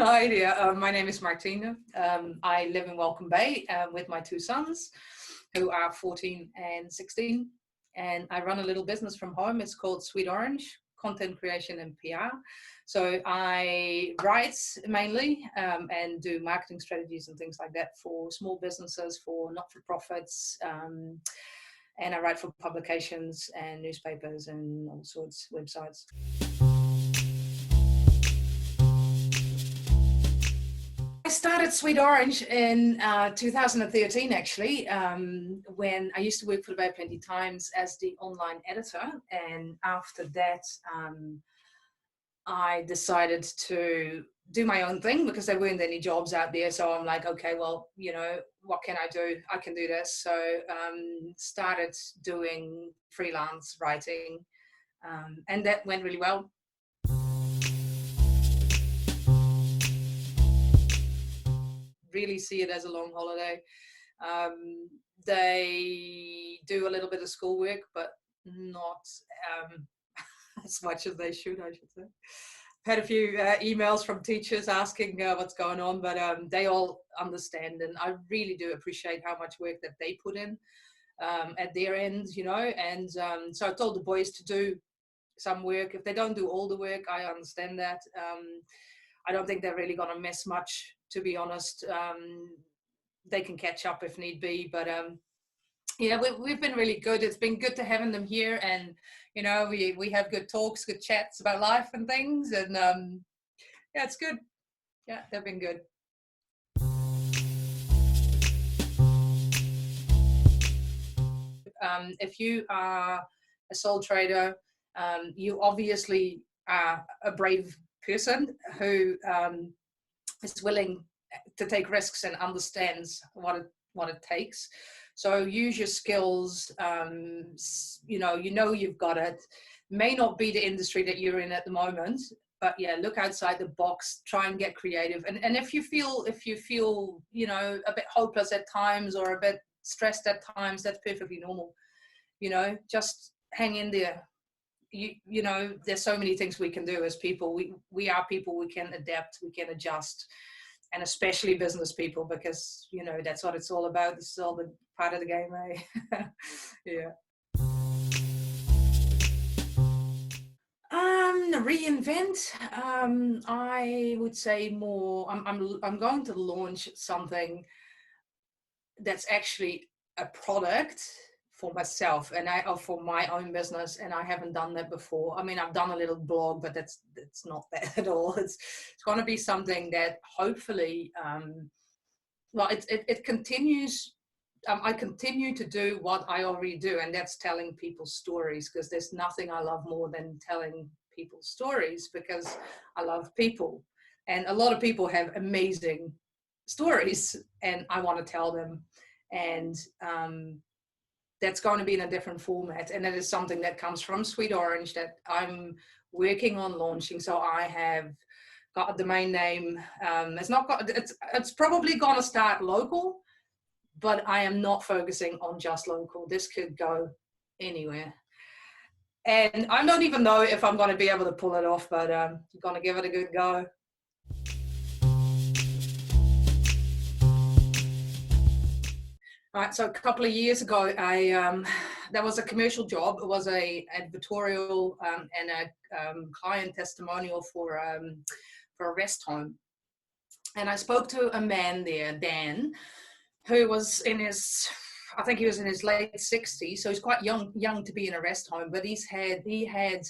Hi there, my name is Martine. I live in Welcome Bay with my two sons who are 14 and 16. And I run a little business from home. It's called SweetOrange, content creation and PR. So I write mainly and do marketing strategies and things like that for small businesses, for not-for-profits. And I write for publications and newspapers and all sorts of websites. I started SweetOrange in 2013, actually, when I used to work for the Bay Plenty Times as the online editor. And after that, I decided to do my own thing because there weren't any jobs out there. So I'm like, okay, well, what can I do? I can do this. So started doing freelance writing, and that went really well. Really see it as a long holiday. They do a little bit of schoolwork, but not as much as they should, I should say. I've had a few emails from teachers asking what's going on, but they all understand, and I really do appreciate how much work that they put in at their end, and so I told the boys to do some work. If they don't do all the work, I understand that. I don't think they're really going to miss much, to be honest. They can catch up if need be, but yeah, we've been really good. It's been good to having them here, and we have good talks, good chats about life and things, and yeah, it's good. Yeah, they've been good. If you are a sole trader, you obviously are a brave person who is willing to take risks and understands what it takes. So use your skills. You've got it. May not be the industry that you're in at the moment, but yeah, look outside the box. Try and get creative. And if you feel a bit hopeless at times or a bit stressed at times, that's perfectly normal. Just hang in there. There's so many things we can do as people. We are people. We can adapt. We can adjust. And especially business people, because that's what it's all about. This is all the part of the game, eh? Yeah. Reinvent. I would say more. I'm going to launch something that's actually a product for myself and for my own business, and I haven't done that before. I mean, I've done a little blog, but that's not that at all. It's going to be something that hopefully, it continues. I continue to do what I already do, and that's telling people stories, because there's nothing I love more than telling people stories, because I love people, and a lot of people have amazing stories, and I want to tell them, and that's going to be in a different format, and that is something that comes from SweetOrange that I'm working on launching. So I have got a domain name. It's probably going to start local, but I am not focusing on just local. This could go anywhere, and I don't even know if I'm going to be able to pull it off, but I'm going to give it a good go. All right, so a couple of years ago, there was a commercial job. It was a advertorial and a client testimonial for a rest home. And I spoke to a man there, Dan, who was I think he was in his late 60s, so he's quite young to be in a rest home, but he had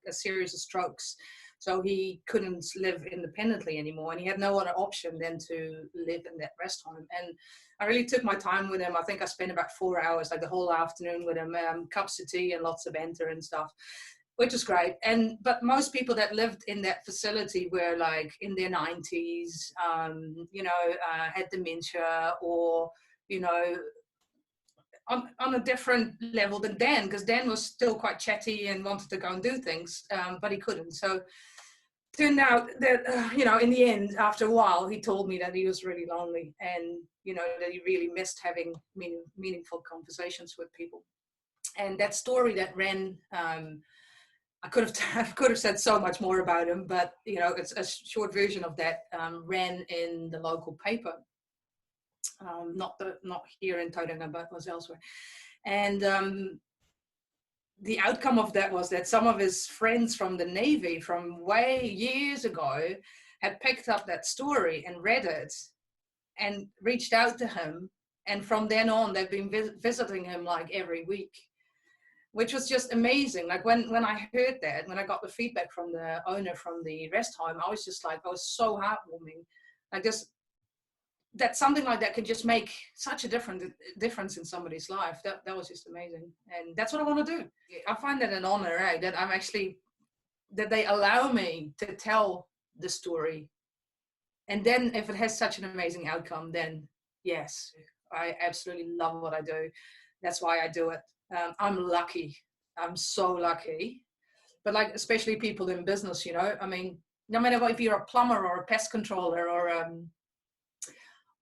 a series of strokes. So he couldn't live independently anymore, and he had no other option than to live in that rest home. And I really took my time with him. I think I spent about 4 hours, like the whole afternoon with him, cups of tea and lots of banter and stuff, which was great. But most people that lived in that facility were like in their 90s, had dementia, or, on a different level than Dan, because Dan was still quite chatty and wanted to go and do things, but he couldn't. So turned out that, in the end, after a while, he told me that he was really lonely, and, that he really missed having meaningful conversations with people. And that story that ran I could have I could have said so much more about him, but it's a short version of that. Ran in the local paper, not here in Tauranga, but was elsewhere. And the outcome of that was that some of his friends from the Navy from way years ago had picked up that story and read it and reached out to him. And from then on, they've been visiting him like every week, which was just amazing. Like when I heard that, when I got the feedback from the owner from the rest home, I was just like, I was so heartwarming. Like that something like that could just make such a difference in somebody's life. That was just amazing. And that's what I want to do. I find that an honor, right? That they allow me to tell the story. And then if it has such an amazing outcome, then yes, I absolutely love what I do. That's why I do it. I'm lucky. I'm so lucky. But like, especially people in business, I mean, no matter if you're a plumber or a pest controller or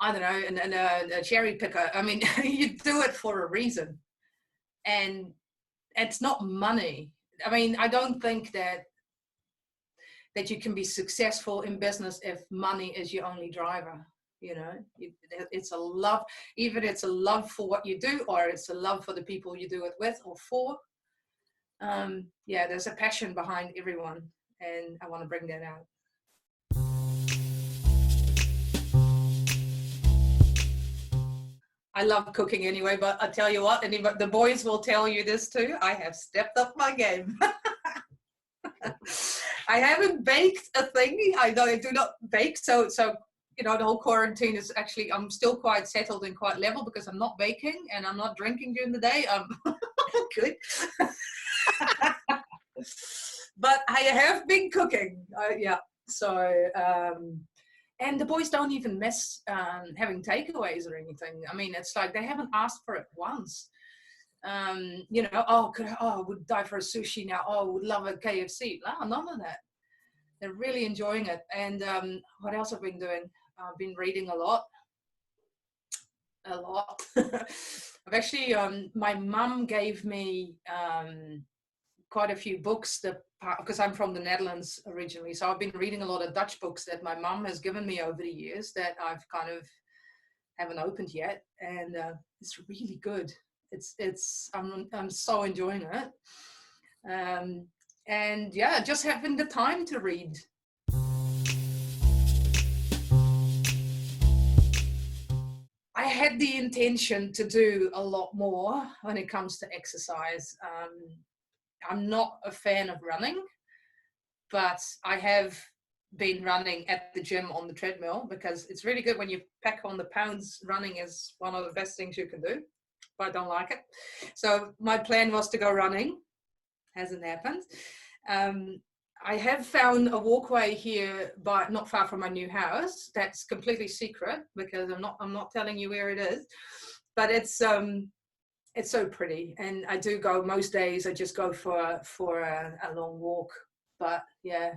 I don't know, and a cherry picker. I mean, you do it for a reason, and it's not money. I mean, I don't think that you can be successful in business if money is your only driver. It's a love, either it's a love for what you do, or it's a love for the people you do it with or for. There's a passion behind everyone, and I want to bring that out. I love cooking anyway, but I tell you what, and the boys will tell you this too, I have stepped up my game. I haven't baked a thing. I do not bake. So the whole quarantine is actually, I'm still quite settled and quite level because I'm not baking and I'm not drinking during the day. I'm good. But I have been cooking. So, and the boys don't even miss having takeaways or anything. I mean, it's like they haven't asked for it once. I would die for a sushi now. Oh, would love a KFC. No, none of that. They're really enjoying it. And what else have I been doing? I've been reading a lot. I've actually, my mum gave me quite a few books because I'm from the Netherlands originally. So I've been reading a lot of Dutch books that my mum has given me over the years that I've kind of haven't opened yet. And it's really good. I'm so enjoying it. And yeah, just having the time to read. I had the intention to do a lot more when it comes to exercise. I'm not a fan of running, but I have been running at the gym on the treadmill because it's really good when you pack on the pounds. Running is one of the best things you can do, but I don't like it. So my plan was to go running. Hasn't happened. I have found a walkway here, but not far from my new house. That's completely secret because I'm not telling you where it is. But it's so pretty, and I do go most days. I just go for a long walk. But yeah,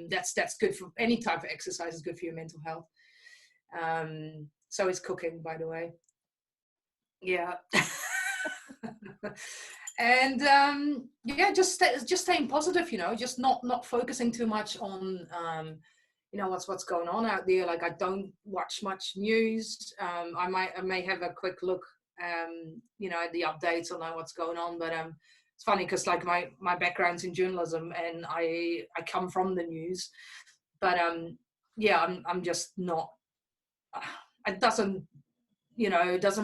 that's good for any type of exercise. Is good for your mental health. So is cooking, by the way. Yeah. And just staying positive, just not focusing too much on what's going on out there. Like, I don't watch much news. I may have a quick look at the updates on what's going on, but it's funny because like my background's in journalism and I come from the news, but I'm just not, it doesn't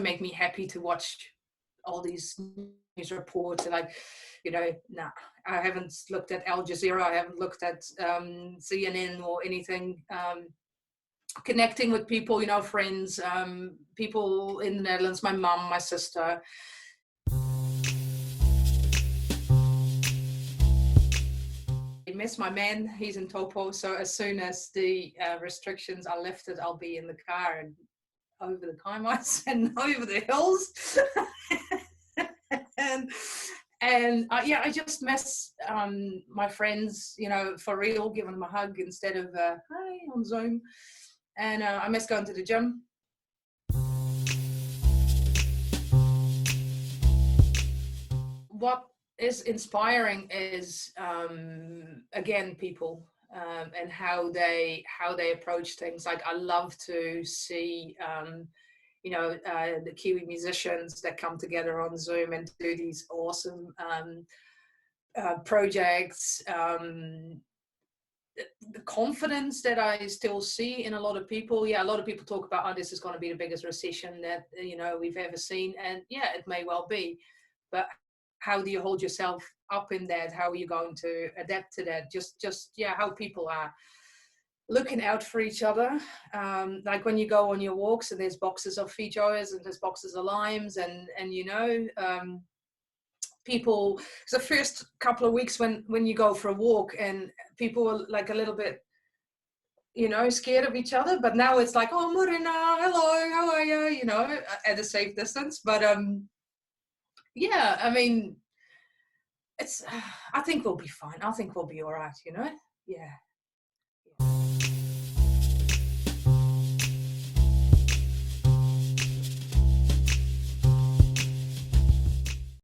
make me happy to watch all these news reports. And I haven't looked at Al Jazeera, I haven't looked at CNN or anything. Connecting with people, friends, people in the Netherlands, my mum, my sister. I miss my man, he's in Taupo, so as soon as the restrictions are lifted, I'll be in the car and over the Kaimais and over the hills. and I just miss my friends, for real, giving them a hug instead of hi on Zoom. And I miss going to the gym. What is inspiring is again people, and how they approach things. Like I love to see the Kiwi musicians that come together on Zoom and do these awesome projects. The confidence that I still see in a lot of people. Yeah, a lot of people talk about, oh, this is going to be the biggest recession that we've ever seen, and yeah, it may well be, but how do you hold yourself up in that? How are you going to adapt to that? Just yeah, how people are looking out for each other. Like when you go on your walks and there's boxes of Feijoas and there's boxes of limes, and people, the first couple of weeks when you go for a walk and people are like a little bit scared of each other, but now it's like, oh, Morena, hello, how are you, at a safe distance. But yeah, I mean, it's I think we'll be fine. I think we'll be all right, yeah.